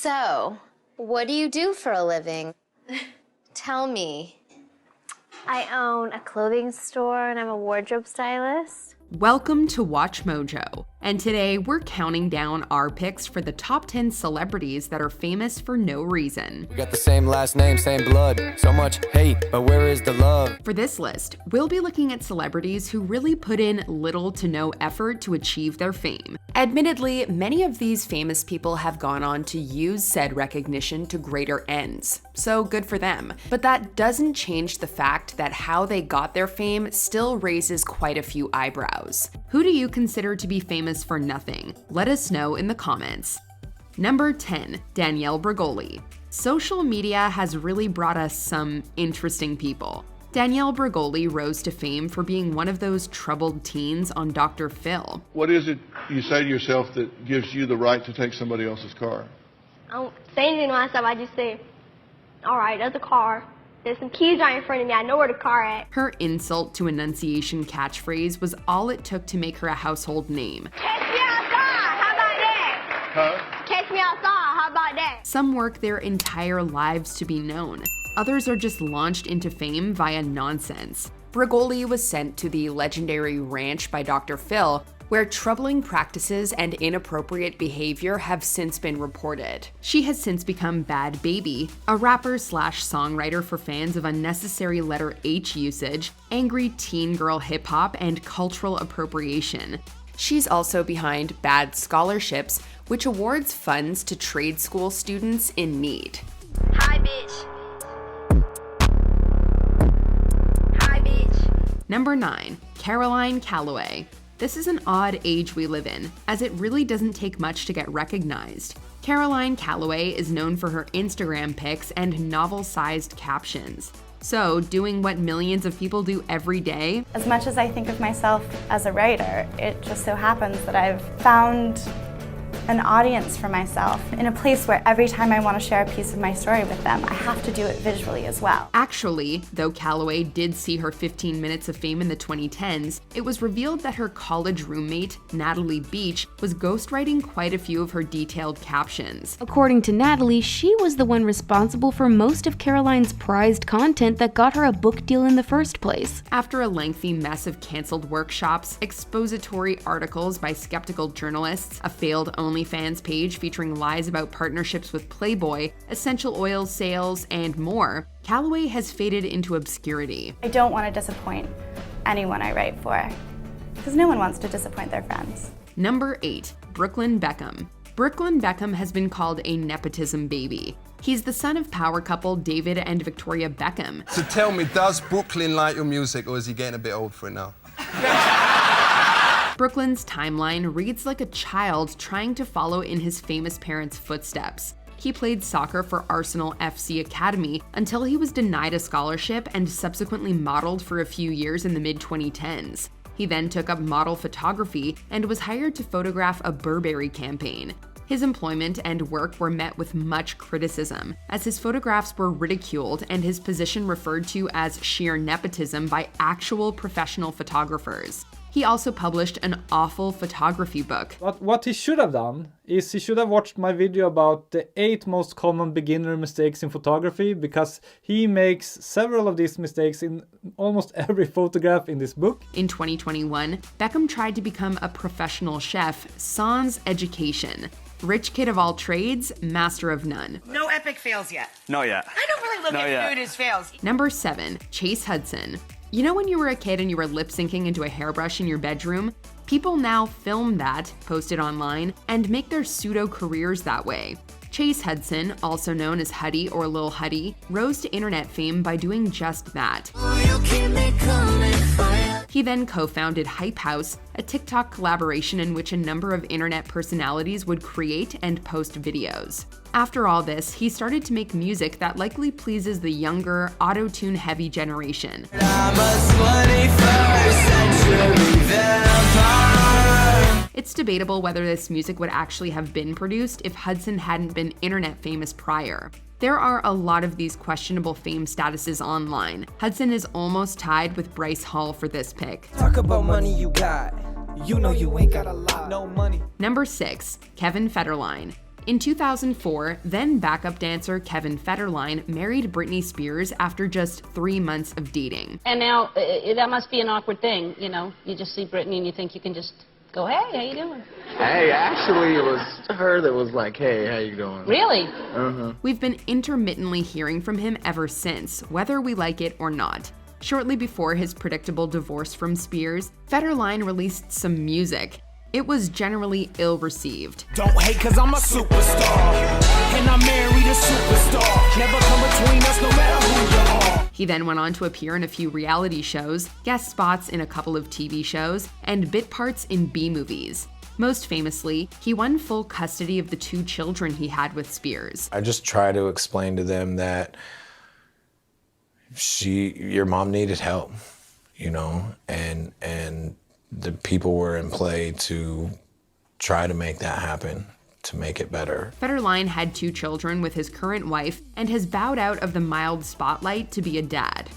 So, what do you do for a living? Tell me. I own a clothing store and I'm a wardrobe stylist. Welcome to Watch Mojo, and today we're counting down our picks for the top 10 celebrities that are famous for no reason. We got the same last name, same blood, so much hate, but where is the love? For this list, we'll be looking at celebrities who really put in little to no effort to achieve their fame. Admittedly, many of these famous people have gone on to use said recognition to greater ends, so good for them. But that doesn't change the fact that how they got their fame still raises quite a few eyebrows. Who do you consider to be famous for nothing? Let us know in the comments. Number 10, Danielle Bregoli. Social media has really brought us some interesting people. Danielle Bregoli rose to fame for being one of those troubled teens on Dr. Phil. What is it you say to yourself that gives you the right to take somebody else's car? I don't say anything to myself. I just say, all right, there's a car. There's some keys right in front of me. I know where the car at. Her insult to enunciation catchphrase was all it took to make her a household name. Catch me outside. How about that? Huh? Catch me outside. How about that? Some work their entire lives to be known. Others are just launched into fame via nonsense. Bregoli was sent to the legendary ranch by Dr. Phil, where troubling practices and inappropriate behavior have since been reported. She has since become Bad Baby, a rapper/songwriter for fans of unnecessary letter H usage, angry teen girl hip-hop, and cultural appropriation. She's also behind Bad Scholarships, which awards funds to trade school students in need. Hi, bitch. Hi, bitch. Number 9, Caroline Calloway. This is an odd age we live in, as it really doesn't take much to get recognized. Caroline Calloway is known for her Instagram pics and novel-sized captions. So, doing what millions of people do every day? As much as I think of myself as a writer, it just so happens that I've found an audience for myself in a place where every time I want to share a piece of my story with them, I have to do it visually as well. Actually, though Calloway did see her 15 minutes of fame in the 2010s, it was revealed that her college roommate, Natalie Beach, was ghostwriting quite a few of her detailed captions. According to Natalie, she was the one responsible for most of Caroline's prized content that got her a book deal in the first place. After a lengthy mess of canceled workshops, expository articles by skeptical journalists, a failed OnlyFans page featuring lies about partnerships with Playboy, essential oil sales, and more, Calloway has faded into obscurity. I don't want to disappoint anyone I write for, because no one wants to disappoint their friends. Number 8, Brooklyn Beckham. Brooklyn Beckham has been called a nepotism baby. He's the son of power couple David and Victoria Beckham. So tell me, does Brooklyn like your music, or is he getting a bit old for it now? Brooklyn's timeline reads like a child trying to follow in his famous parents' footsteps. He played soccer for Arsenal FC Academy until he was denied a scholarship and subsequently modeled for a few years in the mid-2010s. He then took up model photography and was hired to photograph a Burberry campaign. His employment and work were met with much criticism, as his photographs were ridiculed and his position referred to as sheer nepotism by actual professional photographers. He also published an awful photography book. What he should have done is he should have watched my video about the 8 most common beginner mistakes in photography, because he makes several of these mistakes in almost every photograph in this book. In 2021, Beckham tried to become a professional chef sans education. Rich kid of all trades, master of none. No epic fails yet. Not yet. I don't really look at food as fails. Number 7, Chase Hudson. You know when you were a kid and you were lip syncing into a hairbrush in your bedroom? People now film that, post it online, and make their pseudo careers that way. Chase Hudson, also known as Huddy or Lil Huddy, rose to internet fame by doing just that. He then co-founded Hype House, a TikTok collaboration in which a number of internet personalities would create and post videos. After all this, he started to make music that likely pleases the younger, auto-tune heavy generation. It's debatable whether this music would actually have been produced if Hudson hadn't been internet famous prior. There are a lot of these questionable fame statuses online. Hudson is almost tied with Bryce Hall for this pick. Talk about money you got. You know you ain't got a lot. No money. Number 6, Kevin Federline. In 2004, then backup dancer Kevin Federline married Britney Spears after just 3 months of dating. And now, that must be an awkward thing, you know? You just see Britney and you think you can just go, hey, how you doing? Hey, actually, it was her that was like, hey, how you doing? Really? We've been intermittently hearing from him ever since, whether we like it or not. Shortly before his predictable divorce from Spears, Federline released some music. It was generally ill-received. Don't hate 'cause I'm a superstar, and I married a superstar. Never come between us no matter who you are. He then went on to appear in a few reality shows, guest spots in a couple of TV shows, and bit parts in B-movies. Most famously, he won full custody of the 2 children he had with Spears. I just try to explain to them that your mom needed help, you know, and the people were in play to try to make that happen, to make it better. Federline had 2 children with his current wife and has bowed out of the mild spotlight to be a dad.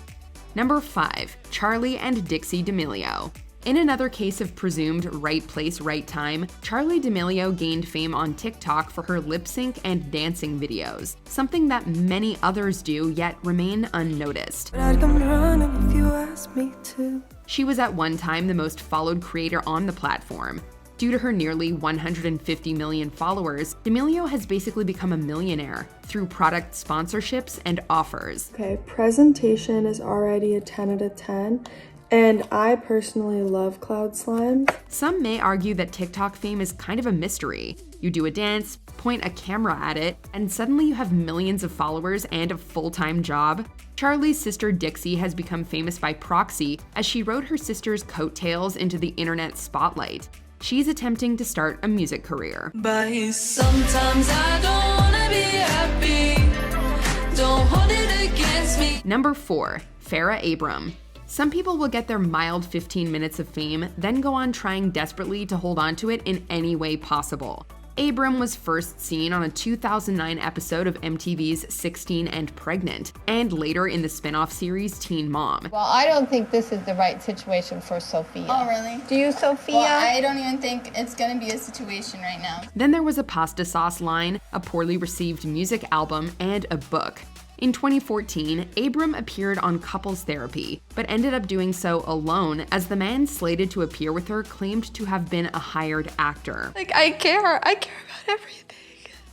Number 5, Charli and Dixie D'Amelio. In another case of presumed right place, right time, Charli D'Amelio gained fame on TikTok for her lip sync and dancing videos, something that many others do yet remain unnoticed. I'd come running if you asked me to. She was at one time the most followed creator on the platform. Due to her nearly 150 million followers, D'Amelio has basically become a millionaire through product sponsorships and offers. Okay, presentation is already a 10 out of 10. And I personally love cloud slimes. Some may argue that TikTok fame is kind of a mystery. You do a dance, point a camera at it, and suddenly you have millions of followers and a full-time job. Charli's sister Dixie has become famous by proxy as she rode her sister's coattails into the internet spotlight. She's attempting to start a music career. But sometimes I don't wanna be happy. Don't hold it against me. Number 4, Farrah Abram. Some people will get their mild 15 minutes of fame, then go on trying desperately to hold on to it in any way possible. Abram was first seen on a 2009 episode of MTV's 16 and Pregnant, and later in the spin-off series Teen Mom. Well, I don't think this is the right situation for Sophia. Oh, really? Do you, Sophia? Well, I don't even think it's gonna be a situation right now. Then there was a pasta sauce line, a poorly received music album, and a book. In 2014, Abram appeared on Couples Therapy, but ended up doing so alone as the man slated to appear with her claimed to have been a hired actor. Like, I care about everything.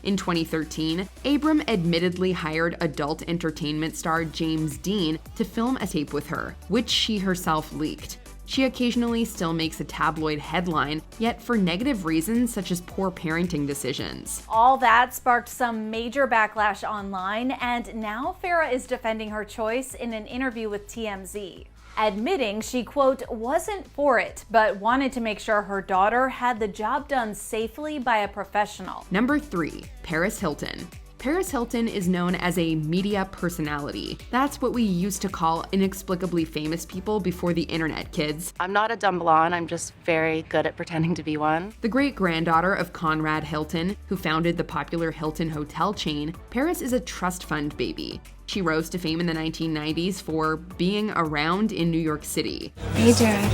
In 2013, Abram admittedly hired adult entertainment star James Dean to film a tape with her, which she herself leaked. She occasionally still makes a tabloid headline, yet for negative reasons such as poor parenting decisions. All that sparked some major backlash online, and now Farrah is defending her choice in an interview with TMZ, admitting she, quote, wasn't for it, but wanted to make sure her daughter had the job done safely by a professional. Number 3, Paris Hilton. Paris Hilton is known as a media personality. That's what we used to call inexplicably famous people before the internet, kids. I'm not a dumb blonde, I'm just very good at pretending to be one. The great-granddaughter of Conrad Hilton, who founded the popular Hilton hotel chain, Paris is a trust fund baby. She rose to fame in the 1990s for being around in New York City. Hey, Derek.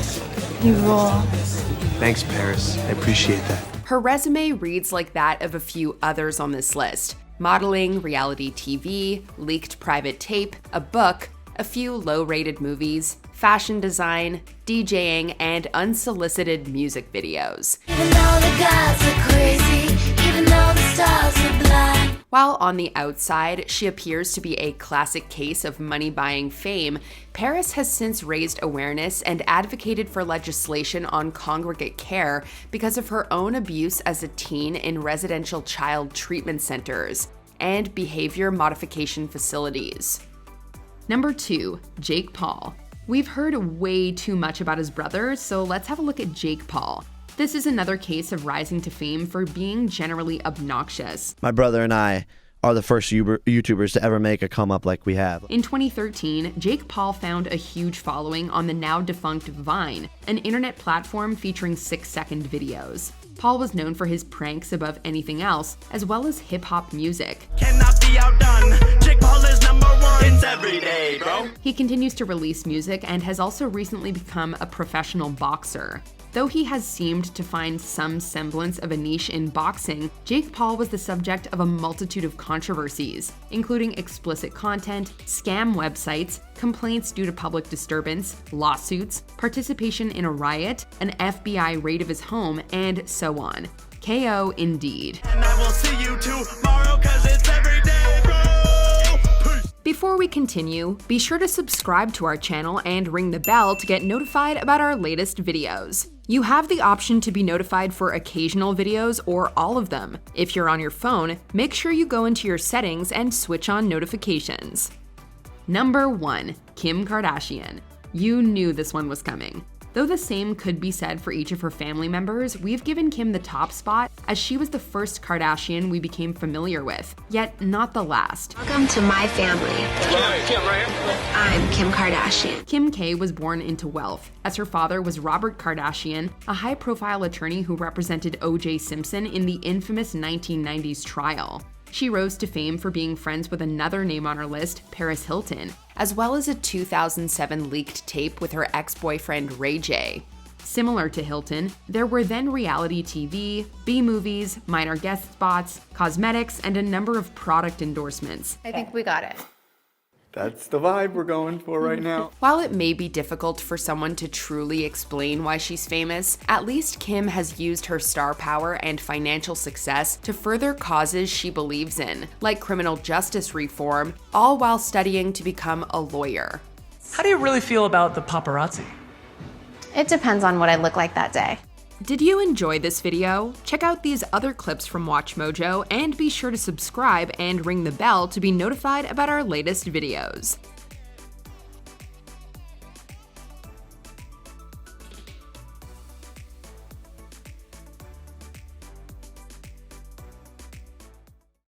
You rule. Thanks, Paris. I appreciate that. Her resume reads like that of a few others on this list. Modeling, reality TV, leaked private tape, a book, a few low-rated movies, fashion design, DJing, and unsolicited music videos. Even though the gods are crazy, even though the stars are blind. While on the outside, she appears to be a classic case of money-buying fame, Paris has since raised awareness and advocated for legislation on congregate care because of her own abuse as a teen in residential child treatment centers and behavior modification facilities. Number 2, Jake Paul. We've heard way too much about his brother, so let's have a look at Jake Paul. This is another case of rising to fame for being generally obnoxious. My brother and I are the first YouTubers to ever make a come up like we have. In 2013, Jake Paul found a huge following on the now defunct Vine, an internet platform featuring 6-second videos. Paul was known for his pranks above anything else, as well as hip-hop music. Cannot be outdone. Jake Paul is number one. It's every day, bro. He continues to release music and has also recently become a professional boxer. Though he has seemed to find some semblance of a niche in boxing, Jake Paul was the subject of a multitude of controversies, including explicit content, scam websites, complaints due to public disturbance, lawsuits, participation in a riot, an FBI raid of his home, and so on. KO indeed. And I will see you tomorrow, 'cause it's every day, bro. Before we continue, be sure to subscribe to our channel and ring the bell to get notified about our latest videos. You have the option to be notified for occasional videos or all of them. If you're on your phone, make sure you go into your settings and switch on notifications. Number 1. Kim Kardashian. You knew this one was coming. Though the same could be said for each of her family members, we've given Kim the top spot as she was the first Kardashian we became familiar with, yet not the last. Welcome to my family. I'm Kim Kardashian. Kim K was born into wealth, as her father was Robert Kardashian, a high-profile attorney who represented O.J. Simpson in the infamous 1990s trial. She rose to fame for being friends with another name on her list, Paris Hilton, as well as a 2007 leaked tape with her ex-boyfriend Ray J. Similar to Hilton, there were then reality TV, B-movies, minor guest spots, cosmetics, and a number of product endorsements. I think we got it. That's the vibe we're going for right now. While it may be difficult for someone to truly explain why she's famous, at least Kim has used her star power and financial success to further causes she believes in, like criminal justice reform, all while studying to become a lawyer. How do you really feel about the paparazzi? It depends on what I look like that day. Did you enjoy this video? Check out these other clips from WatchMojo and be sure to subscribe and ring the bell to be notified about our latest videos.